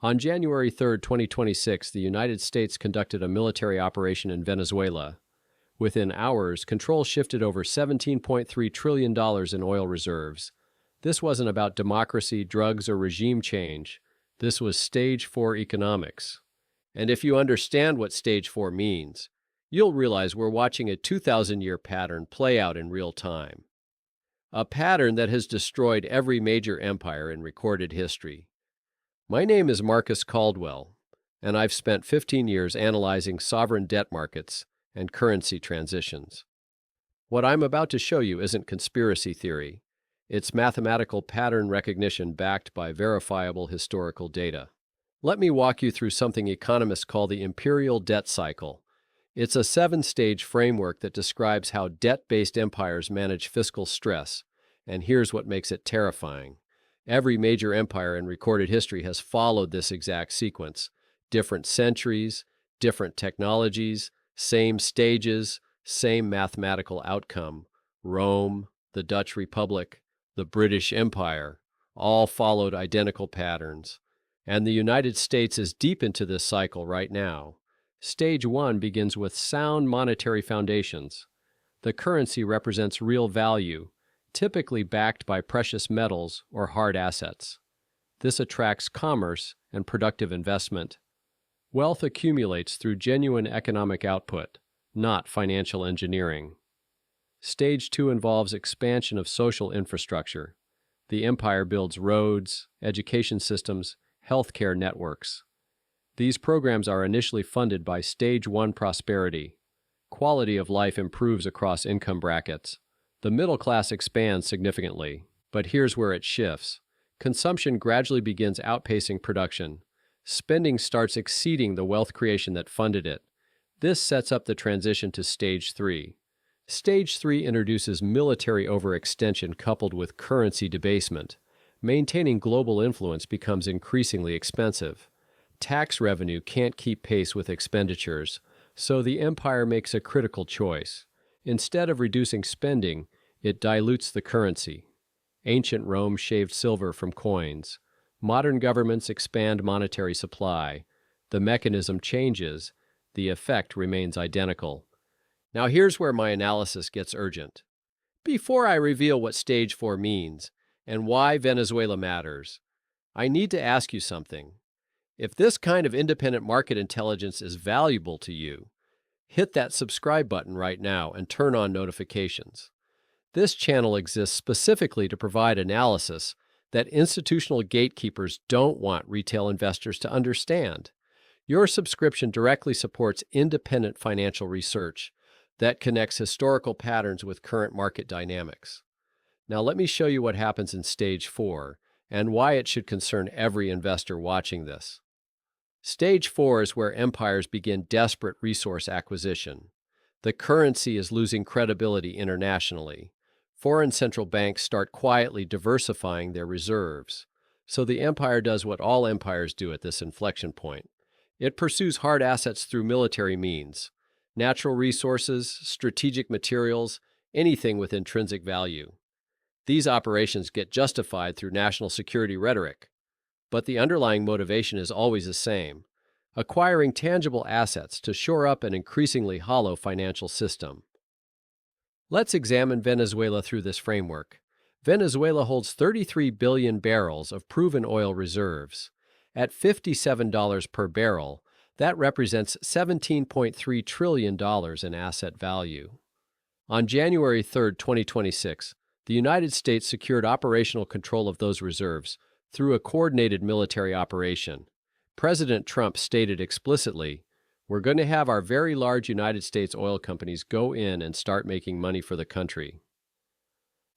On January 3, 2026, the United States conducted a military operation in Venezuela. Within hours, control shifted over $17.3 trillion in oil reserves. This wasn't about democracy, drugs, or regime change. This was Stage 4 economics. And if you understand what Stage 4 means, you'll realize we're watching a 2,000-year pattern play out in real time. A pattern that has destroyed every major empire in recorded history. My name is Caldwell, and I've spent 15 years analyzing sovereign debt markets and currency transitions. What I'm about to show you isn't conspiracy theory. It's mathematical pattern recognition backed by verifiable historical data. Let me walk you through something economists call the imperial debt cycle. It's a 7-stage framework that describes how debt-based empires manage fiscal stress, and here's what makes it terrifying. Every major empire in recorded history has followed this exact sequence. Different centuries, different technologies, same stages, same mathematical outcome. Rome, the Dutch Republic, the British Empire, all followed identical patterns. And the United States is deep into this cycle right now. Stage 1 begins with sound monetary foundations. The currency represents real value, typically backed by precious metals or hard assets. This attracts commerce and productive investment. Wealth accumulates through genuine economic output, not financial engineering. Stage 2 involves expansion of social infrastructure. The empire builds roads, education systems, healthcare networks. These programs are initially funded by Stage 1 prosperity. Quality of life improves across income brackets. The middle class expands significantly, but here's where it shifts. Consumption gradually begins outpacing production. Spending starts exceeding the wealth creation that funded it. This sets up the transition to Stage 3. Stage 3 introduces military overextension coupled with currency debasement. Maintaining global influence becomes increasingly expensive. Tax revenue can't keep pace with expenditures, so the empire makes a critical choice. Instead of reducing spending, it dilutes the currency. Ancient Rome shaved silver from coins. Modern governments expand monetary supply. The mechanism changes. The effect remains identical. Now here's where my analysis gets urgent. Before I reveal what Stage 4 means and why Venezuela matters, I need to ask you something. If this kind of independent market intelligence is valuable to you, hit that subscribe button right now and turn on notifications. This channel exists specifically to provide analysis that institutional gatekeepers don't want retail investors to understand. Your subscription directly supports independent financial research that connects historical patterns with current market dynamics. Now let me show you what happens in Stage 4 and why it should concern every investor watching this. Stage 4 is where empires begin desperate resource acquisition. The currency is losing credibility internationally. Foreign central banks start quietly diversifying their reserves. So the empire does what all empires do at this inflection point. It pursues hard assets through military means. Natural resources, strategic materials, anything with intrinsic value. These operations get justified through national security rhetoric. But the underlying motivation is always the same: acquiring tangible assets to shore up an increasingly hollow financial system. Let's examine Venezuela through this framework. Venezuela holds 33 billion barrels of proven oil reserves. At $57 per barrel, that represents $17.3 trillion in asset value. On January 3, 2026, the United States secured operational control of those reserves through a coordinated military operation. President Trump stated explicitly, "We're going to have our very large United States oil companies go in and start making money for the country."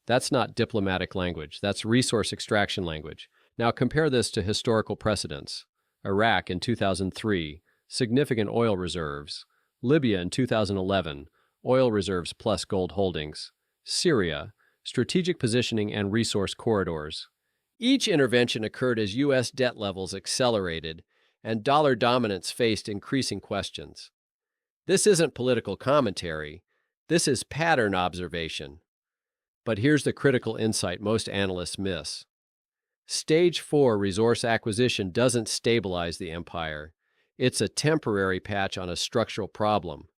That's not diplomatic language, that's resource extraction language. Now compare this to historical precedents. Iraq in 2003, significant oil reserves. Libya in 2011, oil reserves plus gold holdings. Syria, strategic positioning and resource corridors. Each intervention occurred as U.S. debt levels accelerated and dollar dominance faced increasing questions. This isn't political commentary. This is pattern observation. But here's the critical insight most analysts miss. Stage 4 resource acquisition doesn't stabilize the empire. It's a temporary patch on a structural problem.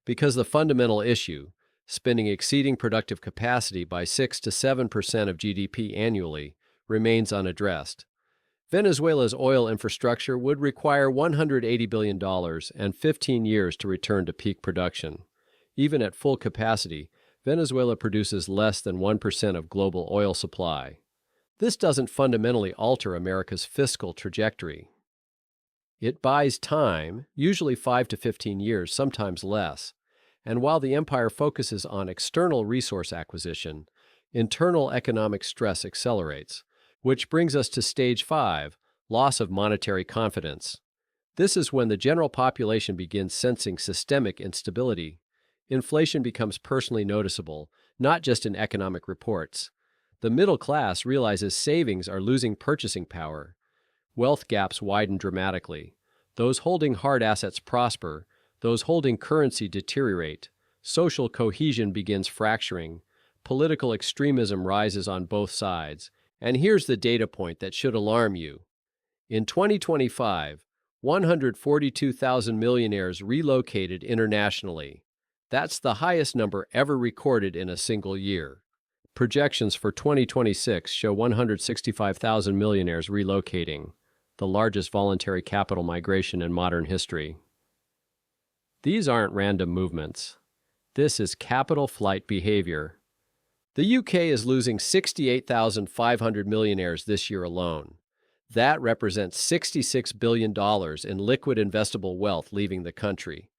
Because the fundamental issue, spending exceeding productive capacity by 6 to 7% of GDP annually, remains unaddressed. Venezuela's oil infrastructure would require $180 billion and 15 years to return to peak production. Even at full capacity, Venezuela produces less than 1% of global oil supply. This doesn't fundamentally alter America's fiscal trajectory. It buys time, usually 5 to 15 years, sometimes less. And while the empire focuses on external resource acquisition, internal economic stress accelerates, which brings us to stage 5, loss of monetary confidence. This is when the general population begins sensing systemic instability. Inflation becomes personally noticeable, not just in economic reports. The middle class realizes savings are losing purchasing power. Wealth gaps widen dramatically. Those holding hard assets prosper. Those holding currency deteriorate. Social cohesion begins fracturing. Political extremism rises on both sides. And here's the data point that should alarm you. In 2025, 142,000 millionaires relocated internationally. That's the highest number ever recorded in a single year. Projections for 2026 show 165,000 millionaires relocating, the largest voluntary capital migration in modern history. These aren't random movements. This is capital flight behavior. The UK is losing 68,500 millionaires this year alone. That represents $66 billion in liquid investable wealth leaving the country.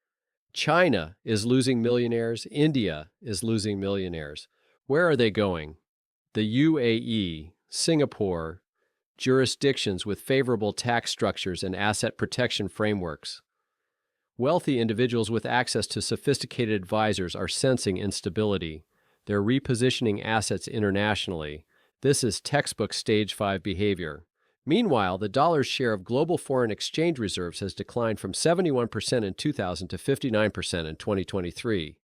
China is losing millionaires. India is losing millionaires. Where are they going? The UAE, Singapore, jurisdictions with favorable tax structures and asset protection frameworks. Wealthy individuals with access to sophisticated advisors are sensing instability. They're repositioning assets internationally. This is textbook stage 5 behavior. Meanwhile, the dollar's share of global foreign exchange reserves has declined from 71% in 2000 to 59% in 2023.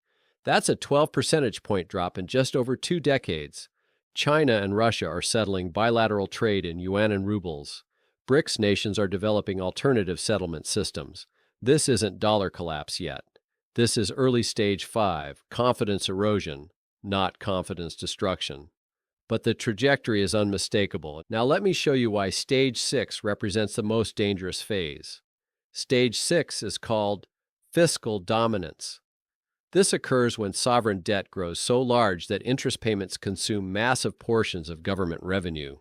That's a 12 percentage point drop in just over 2 decades. China and Russia are settling bilateral trade in yuan and rubles. BRICS nations are developing alternative settlement systems. This isn't dollar collapse yet. This is early stage 5, confidence erosion, not confidence destruction. But the trajectory is unmistakable. Now let me show you why stage 6 represents the most dangerous phase. Stage 6 is called fiscal dominance. This occurs when sovereign debt grows so large that interest payments consume massive portions of government revenue.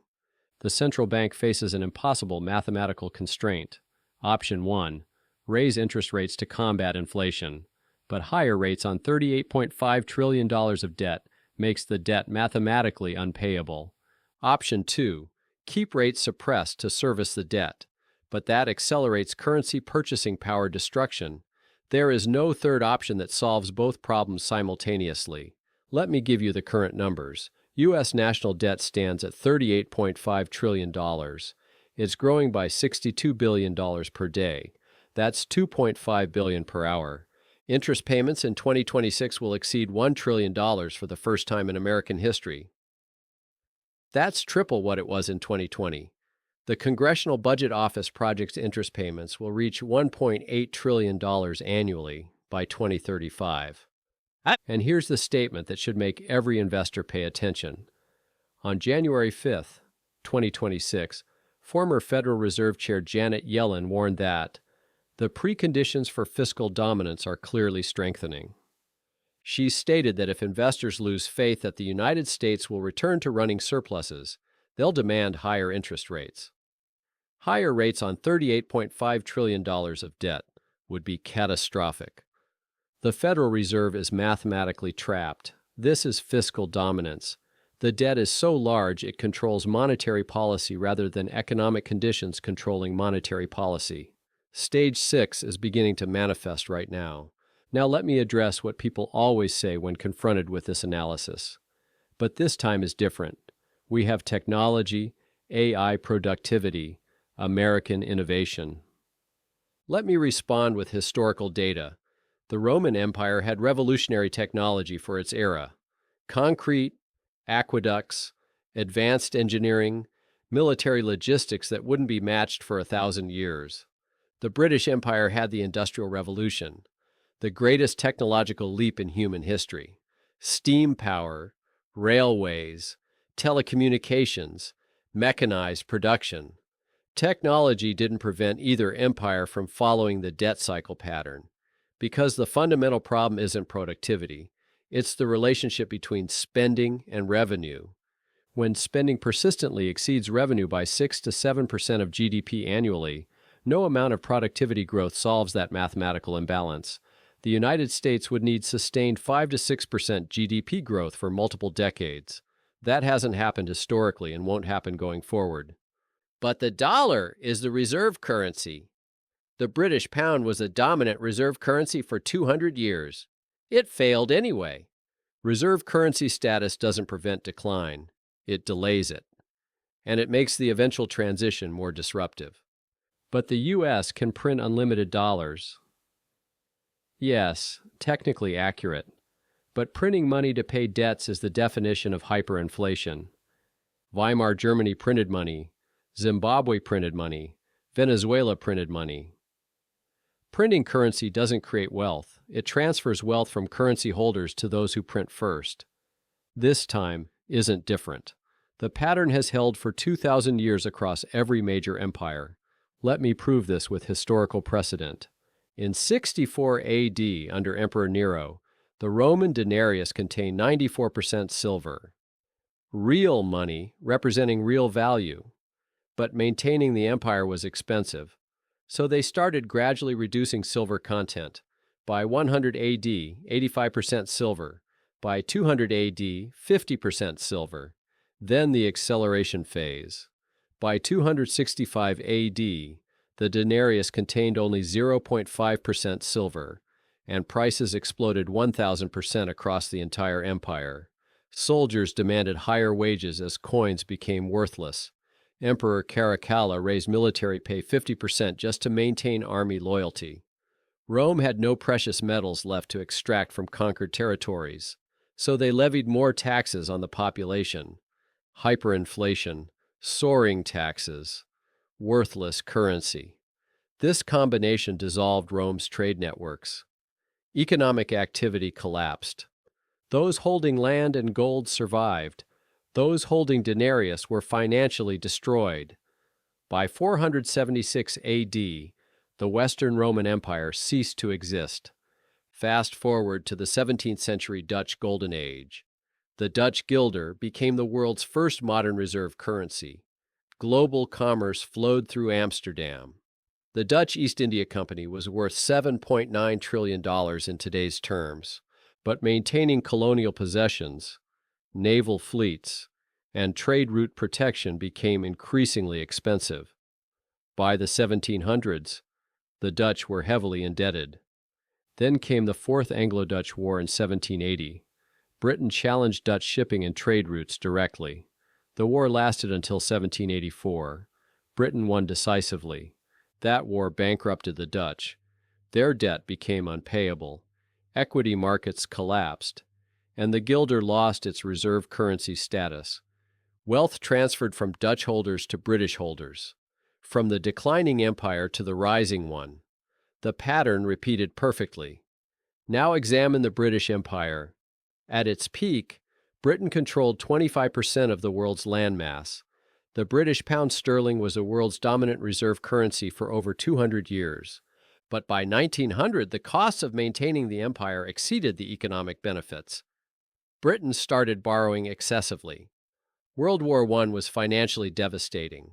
The central bank faces an impossible mathematical constraint. Option 1, raise interest rates to combat inflation. But higher rates on $38.5 trillion of debt makes the debt mathematically unpayable. Option 2, keep rates suppressed to service the debt. But that accelerates currency purchasing power destruction. There is no third option that solves both problems simultaneously. Let me give you the current numbers. U.S. national debt stands at $38.5 trillion. It's growing by $62 billion per day. That's $2.5 billion per hour. Interest payments in 2026 will exceed $1 trillion for the first time in American history. That's triple what it was in 2020. The Congressional Budget Office projects interest payments will reach $1.8 trillion annually by 2035. And here's the statement that should make every investor pay attention. On January 5, 2026, former Federal Reserve Chair Janet Yellen warned that the preconditions for fiscal dominance are clearly strengthening. She stated that if investors lose faith that the United States will return to running surpluses, they'll demand higher interest rates. Higher rates on $38.5 trillion of debt would be catastrophic. The Federal Reserve is mathematically trapped. This is fiscal dominance. The debt is so large it controls monetary policy rather than economic conditions controlling monetary policy. Stage 6 is beginning to manifest right now. Now let me address what people always say when confronted with this analysis. But this time is different. We have technology, AI productivity, American innovation. Let me respond with historical data. The Roman Empire had revolutionary technology for its era. Concrete, aqueducts, advanced engineering. military logistics that wouldn't be matched for 1,000 years. The British Empire had the Industrial Revolution, the greatest technological leap in human history. Steam power, railways, telecommunications, mechanized production. Technology didn't prevent either empire from following the debt cycle pattern, because the fundamental problem isn't productivity, it's the relationship between spending and revenue. When spending persistently exceeds revenue by 6 to 7% of GDP annually, no amount of productivity growth solves that mathematical imbalance. The United States would need sustained 5 to 6% GDP growth for multiple decades. That hasn't happened historically and won't happen going forward. But the dollar is the reserve currency. The British pound was a dominant reserve currency for 200 years. It failed anyway. Reserve currency status doesn't prevent decline. It delays it. And it makes the eventual transition more disruptive. But the U.S. can print unlimited dollars. Yes, technically accurate. But printing money to pay debts is the definition of hyperinflation. Weimar Germany printed money. Zimbabwe printed money. Venezuela printed money. Printing currency doesn't create wealth. It transfers wealth from currency holders to those who print first. This time isn't different. The pattern has held for 2,000 years across every major empire. Let me prove this with historical precedent. In 64 AD, under Emperor Nero, the Roman denarius contained 94% silver. Real money representing real value. But maintaining the empire was expensive, so they started gradually reducing silver content. By 100 AD, 85% silver. By 200 AD, 50% silver. Then the acceleration phase. By 265 AD, the denarius contained only 0.5% silver, and prices exploded 1,000% across the entire empire. Soldiers demanded higher wages as coins became worthless. Emperor Caracalla raised military pay 50% just to maintain army loyalty. Rome had no precious metals left to extract from conquered territories, so they levied more taxes on the population. Hyperinflation, soaring taxes, worthless currency. This combination dissolved Rome's trade networks. Economic activity collapsed. Those holding land and gold survived. Those holding denarius were financially destroyed. By 476 AD, the Western Roman Empire ceased to exist. Fast forward to the 17th century Dutch Golden Age. The Dutch guilder became the world's first modern reserve currency. Global commerce flowed through Amsterdam. The Dutch East India Company was worth $7.9 trillion in today's terms, but maintaining colonial possessions, naval fleets, and trade route protection became increasingly expensive. By the 1700s, the Dutch were heavily indebted. Then came the Fourth Anglo-Dutch War in 1780. Britain challenged Dutch shipping and trade routes directly. The war lasted until 1784. Britain won decisively. That war bankrupted the Dutch. Their debt became unpayable. Equity markets collapsed, and the guilder lost its reserve currency status. Wealth transferred from Dutch holders to British holders, from the declining empire to the rising one. The pattern repeated perfectly. Now examine the British Empire. At its peak, Britain controlled 25% of the world's landmass. The British pound sterling was the world's dominant reserve currency for over 200 years. But by 1900, the costs of maintaining the empire exceeded the economic benefits. Britain started borrowing excessively. World War I was financially devastating.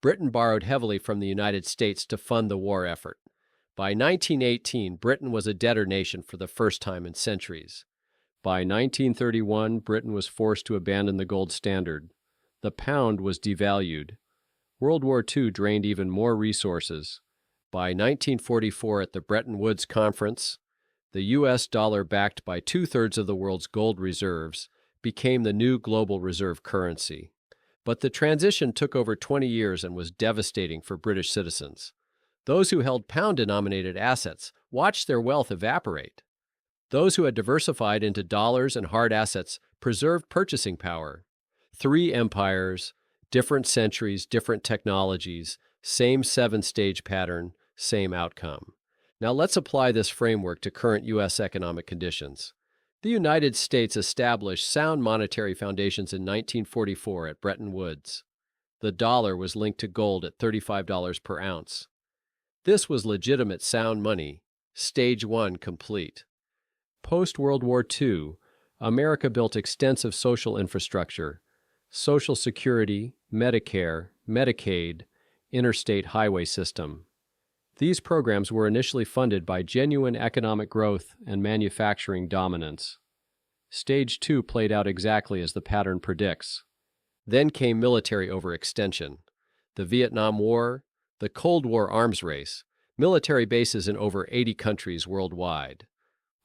Britain borrowed heavily from the United States to fund the war effort. By 1918, Britain was a debtor nation for the first time in centuries. By 1931, Britain was forced to abandon the gold standard. The pound was devalued. World War II drained even more resources. By 1944, at the Bretton Woods Conference, the U.S. dollar, backed by two-thirds of the world's gold reserves, became the new global reserve currency. But the transition took over 20 years and was devastating for British citizens. Those who held pound-denominated assets watched their wealth evaporate. Those who had diversified into dollars and hard assets preserved purchasing power. 3 empires, Different centuries, different technologies, same seven-stage pattern, same outcome. Now let's apply this framework to current U.S. economic conditions. The United States established sound monetary foundations in 1944 at Bretton Woods. The dollar was linked to gold at $35 per ounce. This was legitimate sound money, stage one complete. Post-World War II, America built extensive social infrastructure, Social Security, Medicare, Medicaid, interstate highway system. These programs were initially funded by genuine economic growth and manufacturing dominance. Stage 2 played out exactly as the pattern predicts. Then came military overextension. The Vietnam War, the Cold War arms race, military bases in over 80 countries worldwide.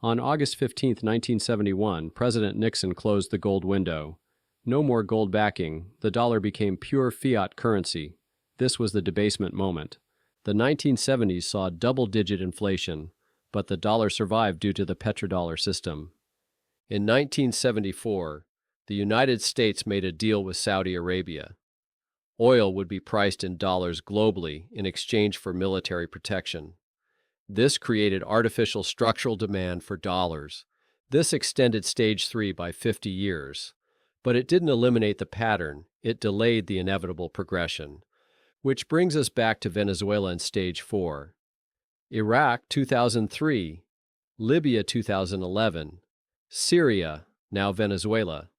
On August 15, 1971, President Nixon closed the gold window. No more gold backing, the dollar became pure fiat currency. This was the debasement moment. The 1970s saw double-digit inflation, but the dollar survived due to the petrodollar system. In 1974, the United States made a deal with Saudi Arabia. Oil would be priced in dollars globally in exchange for military protection. This created artificial structural demand for dollars. This extended stage 3 by 50 years. But it didn't eliminate the pattern, it delayed the inevitable progression. Which brings us back to Venezuela in stage 4. Iraq 2003, Libya 2011, Syria, now Venezuela.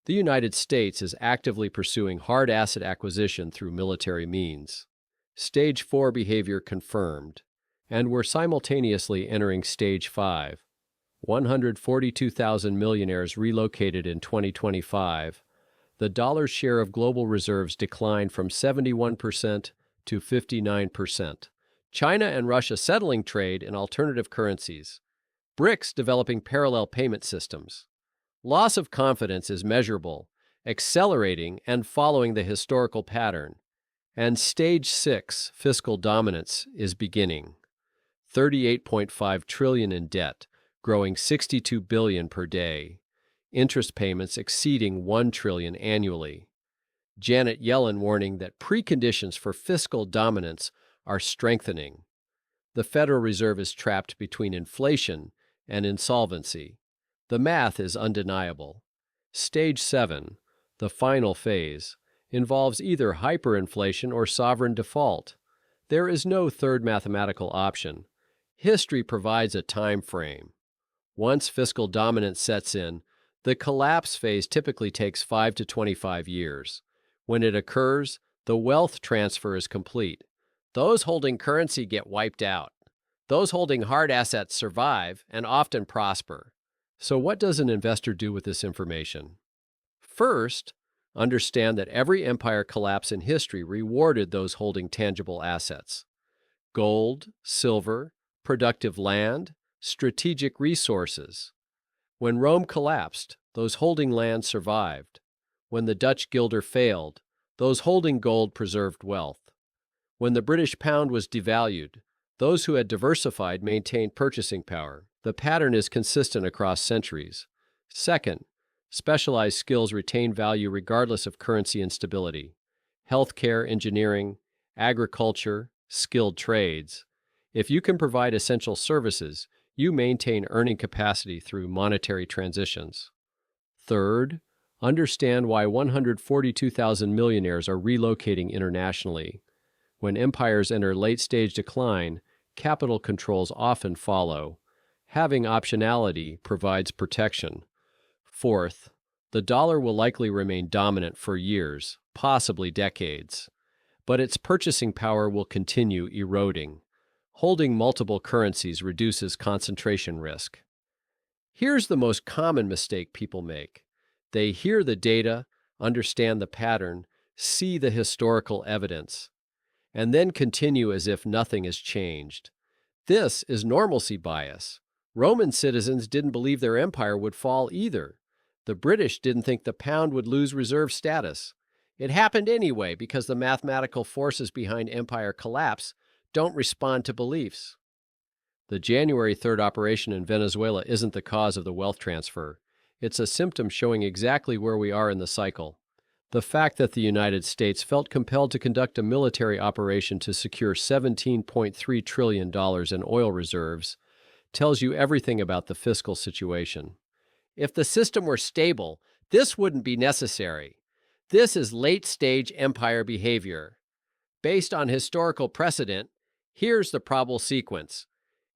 The United States is actively pursuing hard asset acquisition through military means. Stage 4 behavior confirmed, and we're simultaneously entering stage 5. 142,000 millionaires relocated in 2025. The dollar's share of global reserves declined from 71% to 59%. China and Russia settling trade in alternative currencies. BRICS developing parallel payment systems. Loss of confidence is measurable, accelerating and following the historical pattern. And stage 6, fiscal dominance, is beginning. 38.5 trillion in debt, growing 62 billion per day. Interest payments exceeding 1 trillion annually. Janet Yellen warning that preconditions for fiscal dominance are strengthening. The Federal Reserve is trapped between inflation and insolvency. The math is undeniable. Stage 7, the final phase, involves either hyperinflation or sovereign default. There is no third mathematical option. History provides a time frame. Once fiscal dominance sets in, the collapse phase typically takes 5 to 25 years. When it occurs, the wealth transfer is complete. Those holding currency get wiped out. Those holding hard assets survive and often prosper. So what does an investor do with this information? First, understand that every empire collapse in history rewarded those holding tangible assets. Gold, silver, productive land, strategic resources. When Rome collapsed, those holding land survived. When the Dutch guilder failed, those holding gold preserved wealth. When the British pound was devalued, those who had diversified maintained purchasing power. The pattern is consistent across centuries. Second, specialized skills retain value regardless of currency instability. Healthcare, engineering, agriculture, skilled trades. If you can provide essential services, you maintain earning capacity through monetary transitions. Third, understand why 142,000 millionaires are relocating internationally. When empires enter late-stage decline, capital controls often follow. Having optionality provides protection. Fourth, the dollar will likely remain dominant for years, possibly decades, but its purchasing power will continue eroding. Holding multiple currencies reduces concentration risk. Here's the most common mistake people make. They hear the data, understand the pattern, see the historical evidence, and then continue as if nothing has changed. This is normalcy bias. Roman citizens didn't believe their empire would fall either. The British didn't think the pound would lose reserve status. It happened anyway because the mathematical forces behind empire collapse don't respond to beliefs. The January 3rd operation in Venezuela isn't the cause of the wealth transfer. It's a symptom showing exactly where we are in the cycle. The fact that the United States felt compelled to conduct a military operation to secure $17.3 trillion in oil reserves tells you everything about the fiscal situation. If the system were stable, this wouldn't be necessary. This is late-stage empire behavior. Based on historical precedent, here's the probable sequence.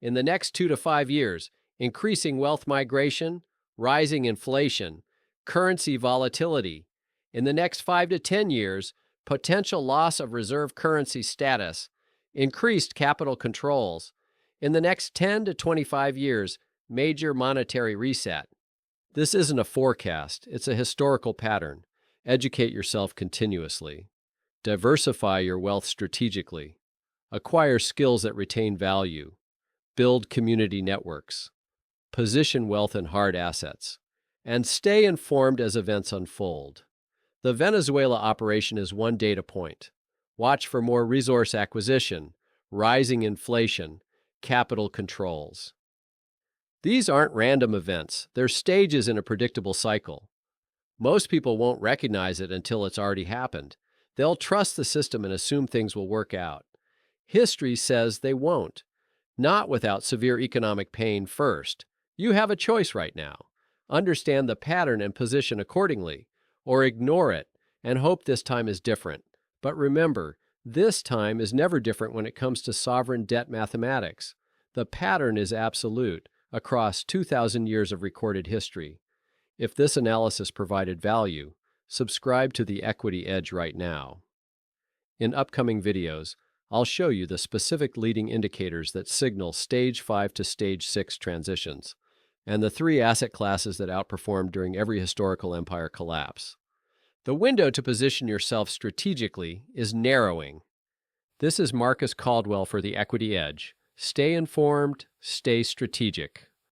In the next 2 to 5 years, increasing wealth migration, rising inflation, currency volatility. In the next 5 to 10 years, potential loss of reserve currency status, increased capital controls. In the next 10 to 25 years, major monetary reset. This isn't a forecast, it's a historical pattern. Educate yourself continuously. Diversify your wealth strategically. Acquire skills that retain value. Build community networks. Position wealth in hard assets. And stay informed as events unfold. The Venezuela operation is one data point. Watch for more resource acquisition, rising inflation, capital controls. These aren't random events, they're stages in a predictable cycle. Most people won't recognize it until it's already happened. They'll trust the system and assume things will work out. History says they won't. Not without severe economic pain first. You have a choice right now. Understand the pattern and position accordingly, or ignore it and hope this time is different. But remember, this time is never different when it comes to sovereign debt mathematics. The pattern is absolute across 2,000 years of recorded history. If this analysis provided value, subscribe to the Equity Edge right now. In upcoming videos, I'll show you the specific leading indicators that signal Stage 5 to Stage 6 transitions, and the 3 asset classes that outperformed during every historical empire collapse. The window to position yourself strategically is narrowing. This is Marcus Caldwell for the Equity Edge. Stay informed, stay strategic.